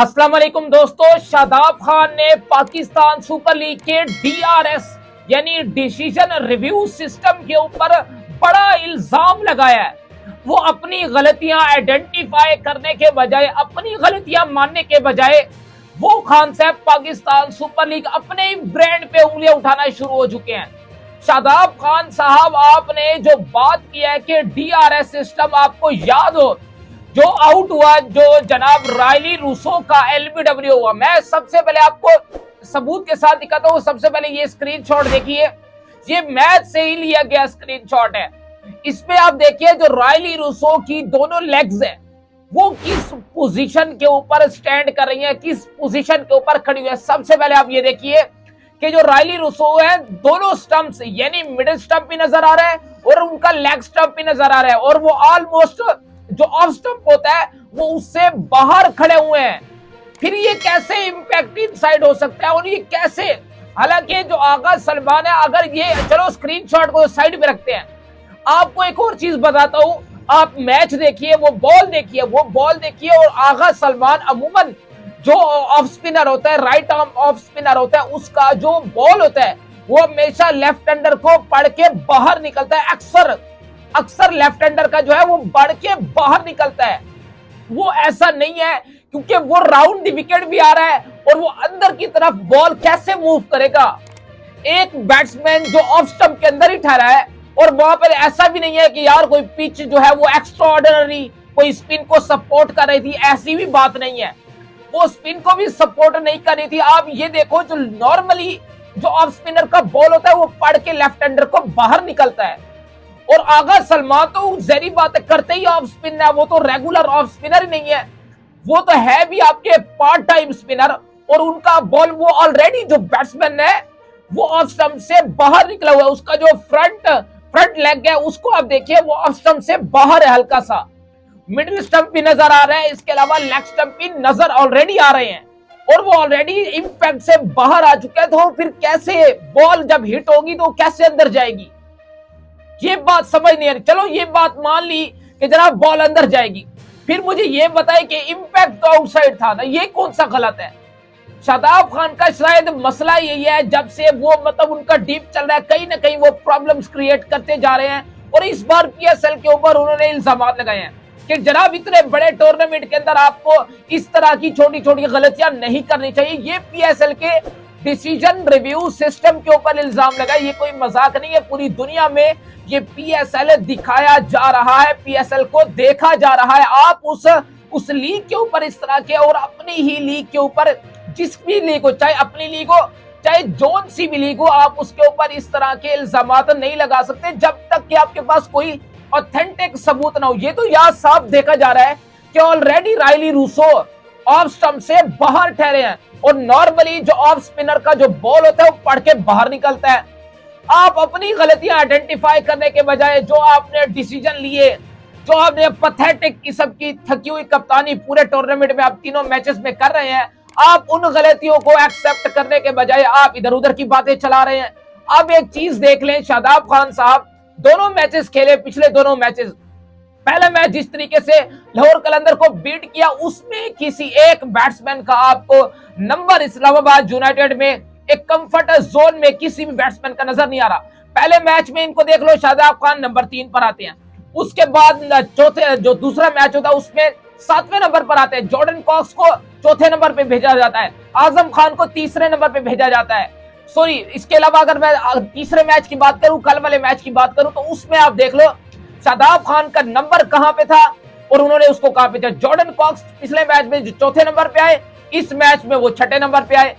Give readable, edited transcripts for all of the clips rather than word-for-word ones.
अस्सलाम वालेकुम दोस्तों। शादाब खान ने पाकिस्तान सुपर लीग के डीआरएस यानी डिसीजन रिव्यू सिस्टम के ऊपर बड़ा इल्जाम लगाया है। वो अपनी गलतियां आइडेंटिफाई करने के बजाय, अपनी गलतियां मानने के बजाय, वो खान साहब पाकिस्तान सुपर लीग अपने ही ब्रांड पे उंगलियां उठाना शुरू हो चुके हैं। शादाब खान साहब, आपने जो बात किया है कि डीआरएस सिस्टम आपको याद हो, जो आउट हुआ, जो जनाब रायली रूसो का एलबीडब्ल्यू हुआ, मैं सबसे पहले आपको सबूत के साथ दिखाता हूं। सबसे पहले ये स्क्रीनशॉट देखिए, ये मैच से ही लिया गया स्क्रीनशॉट है। इसमें आप देखिए जो रायली रूसो की दोनों लेग्स है वो किस पोजीशन के ऊपर स्टैंड कर रही है, किस पोजीशन के ऊपर खड़ी हुई है। सबसे पहले आप ये देखिए कि जो रायली रूसो है, दोनों स्टंप्स यानी मिडिल स्टंप भी नजर आ रहा है और उनका लेग स्टंप भी नजर आ रहा है, और वो ऑलमोस्ट जो ऑफ स्टंप होता है वो उससे बाहर खड़े हुए हैं। फिर ये कैसे इंपैक्ट इनसाइड हो सकता है और ये कैसे, हालांकि जो आगा सलमान है, अगर ये, चलो स्क्रीनशॉट को साइड पे रखते हैं, आपको एक और चीज बताता हूं। आप मैच देखिए, वो बॉल देखिए, वो बॉल देखिए, और आगा सलमान अमूमन जो ऑफ स्पिनर होता है, राइट आर्म ऑफ स्पिनर होता है, उसका जो बॉल होता है वो हमेशा लेफ्ट हैंडर को पढ़ के बाहर निकलता है। अक्सर लेफ्ट हैंडर का जो है वो बढ़ के बाहर निकलता है। वो ऐसा नहीं है, क्योंकि वो राउंड द विकेट भी आ रहा है और वो अंदर की तरफ बॉल कैसे मूव करेगा। एक बैट्समैन जो ऑफ स्टंप के अंदर ही ठहरा है, और वहां पर ऐसा भी नहीं है कि यार कोई पिच जो है वो एक्स्ट्रा ऑर्डिनरी कोई स्पिन को सपोर्ट कर रही थी, ऐसी भी बात नहीं है। वो स्पिन को भी सपोर्ट नहीं कर रही थी। आप ये देखो, जो नॉर्मली जो ऑफ स्पिनर का बॉल होता है वो पढ़ के लेफ्ट हैंडर को बाहर निकलता है। और आगा सलमान तो जहरी बात है, करते ही ऑफ स्पिन है, वो तो रेगुलर ऑफ स्पिनर ही नहीं है, वो तो है भी आपके पार्ट टाइम स्पिनर। और उनका बॉल, वो ऑलरेडी जो बैट्समैन है वो ऑफ स्टंप से बाहर निकला हुआ है। उसका जो फ्रंट लेग है उसको आप देखिए, वो ऑफ स्टंप से बाहर है, हल्का सा मिडिल स्टंप भी नजर आ रहा है, इसके अलावा लेग स्टंप भी नजर ऑलरेडी आ रहे हैं, और वो ऑलरेडी इंपैक्ट से बाहर आ चुका है। तो फिर कैसे बॉल जब हिट होगी तो कैसे अंदर जाएगी, ये बात समझ नहीं आ रही। चलो ये बात मान ली कि जनाब बॉल अंदर जाएगी, फिर मुझे ये बताए कि इंपैक्ट तो आउटसाइड था ना, ये कौन सा गलत है। शादाब खान का शायद मसला यही है, जब से वो मतलब उनका डीप चल रहा है, कहीं ना कहीं वो प्रॉब्लम्स क्रिएट करते जा रहे हैं। और इस बार पीएसएल के ऊपर उन्होंने इल्जाम लगाए हैं कि जनाब इतने बड़े टूर्नामेंट के अंदर आपको इस तरह की छोटी छोटी गलतियां नहीं करनी चाहिए। ये पीएसएल के डिसीजन रिव्यू सिस्टम के ऊपर इल्जाम लगाए, ये कोई मजाक नहीं है। पूरी दुनिया में ये पीएसएल दिखाया जा रहा है, पीएसएल को देखा जा रहा है। आप उस लीग के ऊपर इस तरह के, और अपनी ही लीग के ऊपर, जिस भी लीग हो, चाहे अपनी लीग हो चाहे जोन सी भी लीग हो, आप उसके ऊपर इस तरह के इल्जामात नहीं लगा सकते जब तक कि आपके पास कोई ऑथेंटिक सबूत ना हो। ये तो यहाँ साफ देखा जा रहा है कि already Rilee Rossouw off stump से बाहर ठहरे हैं, और नॉर्मली जो ऑफ स्पिनर का जो बॉल होता है वो पढ़ के बाहर निकलता है। आप अपनी गलतियां आइडेंटिफाई करने के बजाय जो आपने डिसीजन लिए, जो आपने पैथेटिक किस्म की थकी हुई कप्तानी पूरे टूर्नामेंट में आप तीनों मैचेस में कर रहे हैं, आप उन गलतियों को एक्सेप्ट करने के बजाय आप इधर उधर की बातें चला रहे हैं। अब एक चीज देख लें, शादाब खान साहब दोनों मैचेस खेले, पिछले दोनों मैचेस, पहला मैच जिस तरीके से लाहौर कलंदर को बीट किया, उसमें किसी एक बैट्समैन का आपको नंबर इस्लामाबाद यूनाइटेड में एक कंफर्ट जोन में किसी भी बैट्समैन का नजर नहीं आ रहा। पहले मैच में इनको देख लो, शादाब खान नंबर 3 पर आते हैं, उसके बाद चौथे जो दूसरा मैच होता है उसमें 7वें नंबर पर आते हैं। जॉर्डन कॉक्स को चौथे नंबर पे भेजा जाता है, आजम खान को तीसरे नंबर पे भेजा जाता है। सॉरी, इसके अलावा अगर मैं तीसरे मैच की बात करूं, कल वाले मैच की बात करूं, तो उसमें आप देख लो शादाब खान का नंबर कहां पे था और उन्होंने उसको कहां पे दिया। जॉर्डन कॉक्स पिछले मैच में जो चौथे नंबर पे आए, इस मैच में वो छठे नंबर पे आए।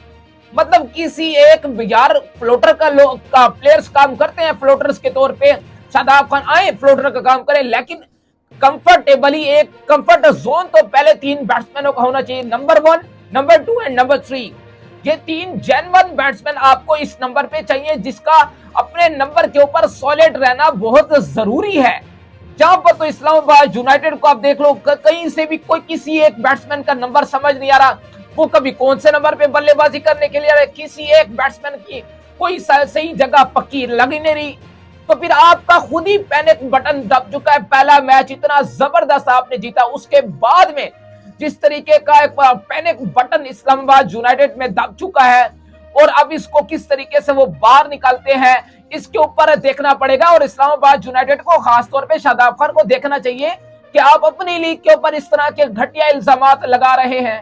मतलब किसी एक, यार फ्लोटर का प्लेयर्स काम करते हैं फ्लोटर्स के तौर पे, शादाब खान आए फ्लोटर का काम करें, लेकिन कंफर्टेबली एक कंफर्ट जोन तो पहले 3 बैट्समैनों का होना चाहिए, नंबर 1, नंबर 2 एंड नंबर 3। ये 3 जेन्युइन बैट्समैन आपको इस नंबर पे चाहिए, जिसका अपने नंबर के ऊपर सॉलिड रहना बहुत जरूरी है। जहां पर तो इस्लामाबाद यूनाइटेड को आप देख लो, कहीं से भी कोई किसी एक बैट्समैन का नंबर समझ नहीं आ रहा, वो कभी कौन से नंबर पे बल्लेबाजी करने के लिए आ रहे, किसी एक बैट्समैन की कोई सही जगह पक्की लग ही नहीं रही। तो फिर आपका खुद ही पैनिक बटन दब चुका है। पहला मैच इतना जबरदस्त आपने जीता, उसके बाद में जिस तरीके का एक पैनिक बटन इस्लामाबाद यूनाइटेड में दब चुका है और अब इसको किस तरीके से वो बाहर निकालते हैं, इसके ऊपर देखना पड़ेगा। और इस्लामाबाद यूनाइटेड को खासतौर पे शादाब खान को देखना चाहिए कि आप अपनी लीग के ऊपर इस तरह के घटिया इल्जामात लगा रहे हैं।